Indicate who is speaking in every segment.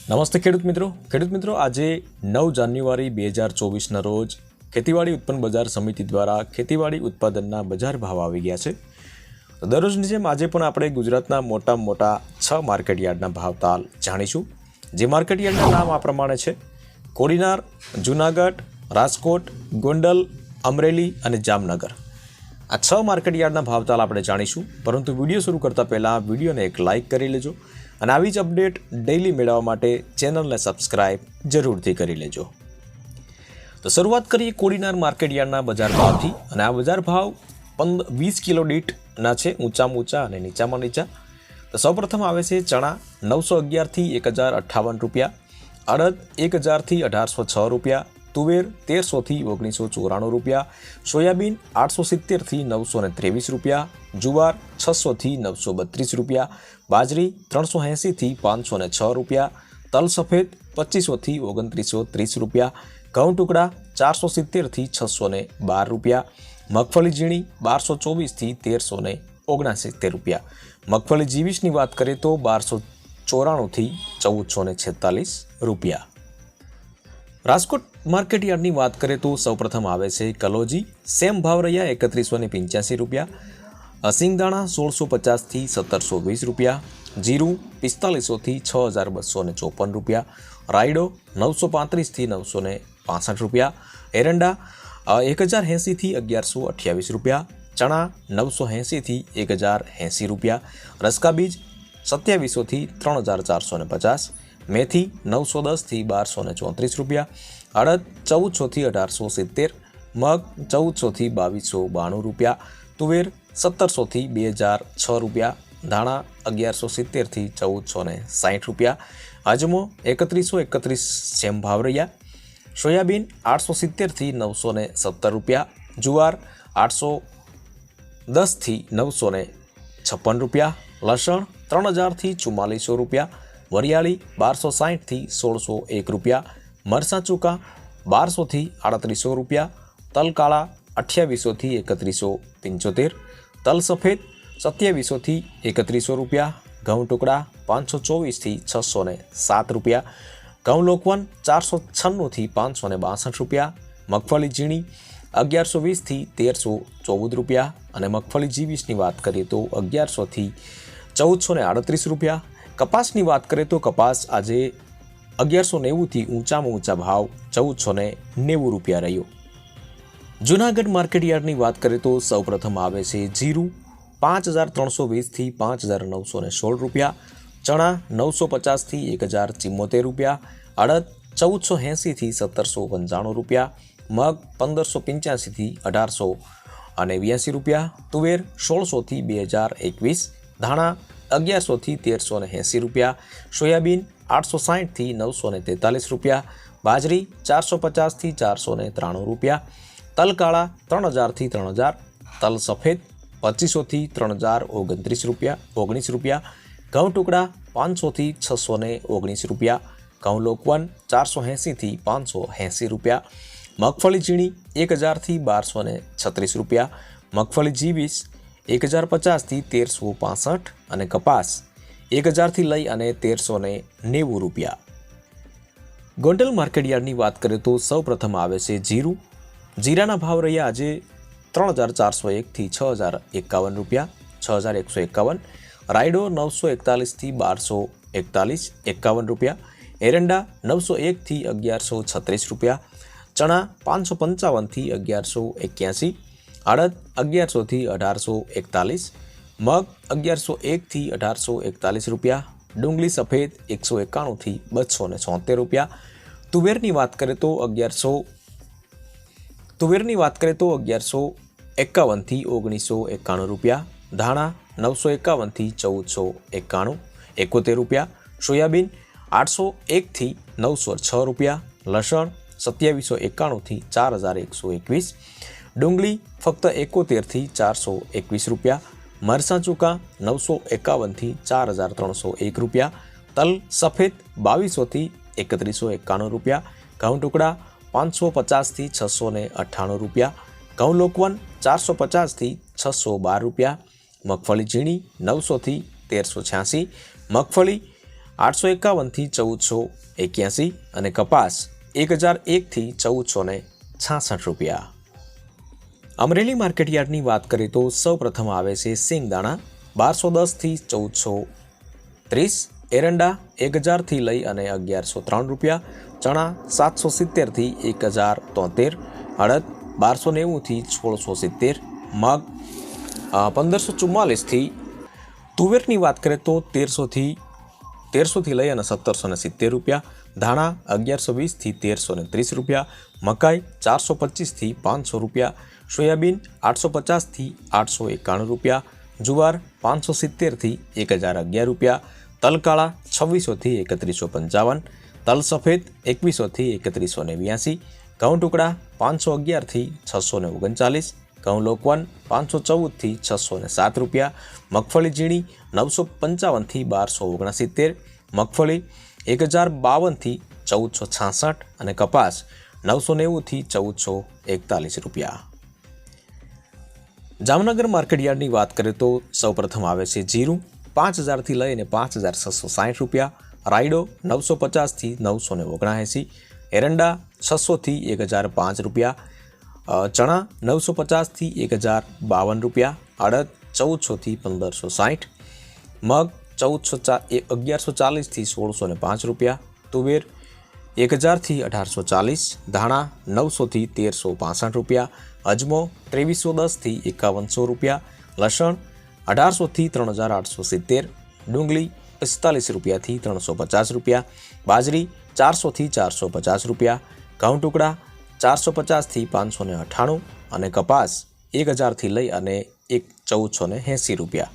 Speaker 1: નમસ્તે ખેડૂત મિત્રો આજે 9 જાન્યુઆરી 2024ના રોજ ખેતીવાડી ઉત્પન્ન બજાર સમિતિ દ્વારા ખેતીવાડી ઉત્પાદનના બજાર ભાવ આવી ગયા છે। તો દરરોજની જેમ આજે પણ આપણે ગુજરાતના મોટા 6 માર્કેટ યાર્ડના ભાવતાલ જાણીશું। જે માર્કેટ યાર્ડના નામ આ પ્રમાણે છે: કોડીનાર, જૂનાગઢ, રાજકોટ, ગોંડલ, અમરેલી અને જામનગર। આ 6 માર્કેટ યાર્ડના ભાવતાલ આપણે જાણીશું, પરંતુ વિડીયો શરૂ કરતા પહેલાં વિડીયોને એક લાઇક કરી લેજો અને આવી જ અપડેટ ડેઇલી મેળવવા માટે ચેનલને સબસ્ક્રાઇબ જરૂરથી કરી લેજો। તો શરૂઆત કરીએ કોડીનાર માર્કેટ યાર્ડના બજાર ભાવથી, અને આ બજાર ભાવ 20 કિલો દીઠના છે, ઊંચામાં ઊંચા અને નીચામાં નીચા। તો સૌપ્રથમ આવે છે ચણા 911 થી 1058 રૂપિયા, અડદ 1000 થી 1806 રૂપિયા, તુવેર 1300 થી 1994 રૂપિયા, સોયાબીન 870 થી 923 રૂપિયા, જુવાર 600 થી 932 રૂપિયા, બાજરી 380 થી 506 રૂપિયા, તલ સફેદ 2500 થી 2930 રૂપિયા, ઘઉં ટુકડા 470 થી 612 રૂપિયા, મગફળી ઝીણી 1224 થી 1369 રૂપિયા, મગફળી જીવીસની વાત કરીએ તો 1294 થી 1446 રૂપિયા। રાજકોટ માર્કેટ યાર્ડની વાત કરીએ તો સૌપ્રથમ આવે છે કલોજી, સેમ ભાવ રહ્યા 3185 રૂપિયા, સિંગદાણા 1650 થી 1720 રૂપિયા, જીરું 4500 થી 6254 રૂપિયા, રાયડો 935 થી 965 રૂપિયા, એરંડા 1080 થી 1128 રૂપિયા, ચણા 980 થી 1080 રૂપિયા, રસકા બીજ 2700 થી 3450, મેથી 910 થી 1234 રૂપિયા, અડદ 1400 થી 1870, મગ 1400 થી 2292 રૂપિયા, તુવેર 1700 થી 2006 રૂપિયા, ધાણા 1170 થી 1460 રૂપિયા, અજમો 3131 સેમ ભાવ રહ્યા, સોયાબીન 870 થી 917 રૂપિયા, જુવાર 810 થી 956 રૂપિયા, લસણ 3000 થી 4400 રૂપિયા, વરિયાળી 1260 થી 1601 રૂપિયા, મરચાં ચૂકા 1200 થી 3800 રૂપિયા, તલ કાળા 2800 થી 3175, તલ સફેદ 2700 થી 3100 રૂપિયા, ઘઉં ટુકડા 524 થી 607 રૂપિયા, ઘઉં લોકવન 496 થી 562 રૂપિયા, મગફળી ઝીણી 1120 થી 1314 રૂપિયા, અને મગફળી જીવીસની વાત કરીએ તો 1100 થી 1438 રૂપિયા। કપાસની વાત કરીએ તો કપાસ આજે 1190 થી ઊંચામાં ઊંચા ભાવ 1490 રૂપિયા રહ્યો। જૂનાગઢ માર્કેટ યાર્ડની વાત કરીએ તો સૌપ્રથમ આવે છે જીરું 5320 થી 5916 રૂપિયા, ચણા 950 થી 1074 રૂપિયા, અડદ 1480 થી 1795 રૂપિયા, મગ 1585 થી 1882 રૂપિયા, તુવેર 1600 થી 2021, ધાણા 1100 થી 1380 રૂપિયા, સોયાબીન 860 થી 943 રૂપિયા, બાજરી 450 થી 493 રૂપિયા, તલ કાળા 3000 થી 3000, તલ સફેદ 2500 થી 3029 રૂપિયા, ઘઉં ટુકડા 500 થી 619 રૂપિયા, ઘઉં લોકવન 480 થી 580 રૂપિયા, મગફળી ઝીણી 1000 થી 1236 રૂપિયા, મગફળી જીવીસ 1050 થી 1365, અને કપાસ 1000 થી લઈ અને 1390 રૂપિયા। ગોંડલ માર્કેટ યાર્ડની વાત કરીએ તો સૌપ્રથમ આવે છે જીરું, જીરાના ભાવ રહ્યા આજે 3401 થી 6051 રૂપિયા, 6151, રાયડો 941 થી 1241 51 રૂપિયા, એરંડા 901 થી 1136 રૂપિયા, ચણા 555 થી 1181, અડદ 1100 થી 1841, મગ 1101 થી 1841 રૂપિયા, ડુંગળી સફેદ 191 થી 276 રૂપિયા, તુવેરની વાત કરીએ તો 1151 થી 1991 રૂપિયા, ધાણા 951 થી 1491 રૂપિયા, સોયાબીન 801 થી 906 રૂપિયા, લસણ 2791 થી 4121, ડુંગળી ફક્ત 71 થી 421 રૂપિયા, મરચાં ચૂકા 951 થી 4301 રૂપિયા, તલ સફેદ 2200 થી 3191 રૂપિયા, ઘઉં ટુકડા 550 થી 698 રૂપિયા, ઘઉં લોકવન 450 થી 612 રૂપિયા, મગફળી ઝીણી 900 થી 1386, મગફળી 851થી 1481 અને કપાસ 1001થી 1466 રૂપિયા। અમરેલી માર્કેટયાર્ડની વાત કરીએ તો સૌપ્રથમ આવે છે સિંગદાણા 1210થી 1430, એરંડા 1000થી લઈ અને 1103 રૂપિયા, ચણા 770થી 1073, અડદ 1290થી 1670, મગ 1544થી, તુવેરની વાત કરીએ તો 1300થી લઈ અને 1770 રૂપિયા, ધાણા 1120થી 1330 રૂપિયા, મકાઈ 425થી 500 રૂપિયા, સોયાબીન 850થી 891 રૂપિયા, જુવાર 570થી 1011 રૂપિયા, તલકાળા 2600થી 3155, તલ સફેદ 2100થી 3189, ઘઉં ટુકડા 511થી 639, ઘઉં લોકવન 514થી 607 રૂપિયા, મગફળી ઝીણી 955થી 1269, મગફળી 1052થી 1466 અને કપાસ 990થી 1441 રૂપિયા। જામનગર માર્કેટયાર્ડની વાત કરીએ તો સૌપ્રથમ આવે છે જીરું 5000થી લઈને 5660 રૂપિયા, રાયડો 950થી 979, એરંડા 600થી 1005 રૂપિયા, ચણા 950થી 1052 રૂપિયા, અડદ 1400થી 1560, મગ 1140થી 1605 રૂપિયા, તુવેર 1000થી 1840, ધાણા 900થી 1365 રૂપિયા, અજમો 2310થી 5100 રૂપિયા, લસણ 1800થી 3870, ડુંગળી 45 રૂપિયાથી 350 રૂપિયા, બાજરી 400થી 450 રૂપિયા, ઘઉં ટુકડા 450થી 598 અને કપાસ 1000થી લઈ અને 1480 રૂપિયા।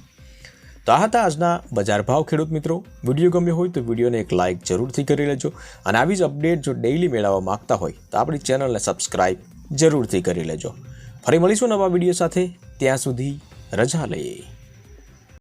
Speaker 1: તો આ હતા આજના બજાર ભાવ ખેડૂત મિત્રો। વિડીયો ગમ્યો હોય તો વિડીયોને એક લાઇક જરૂરથી કરી લેજો અને આવી જ અપડેટ જો ડેઇલી મેળવવા માંગતા હોય તો આપણી ચેનલને સબસ્ક્રાઇબ જરૂરથી કરી લેજો। ફરી મળીશું નવા વિડીયો સાથે, ત્યાં સુધી રજા લઈએ।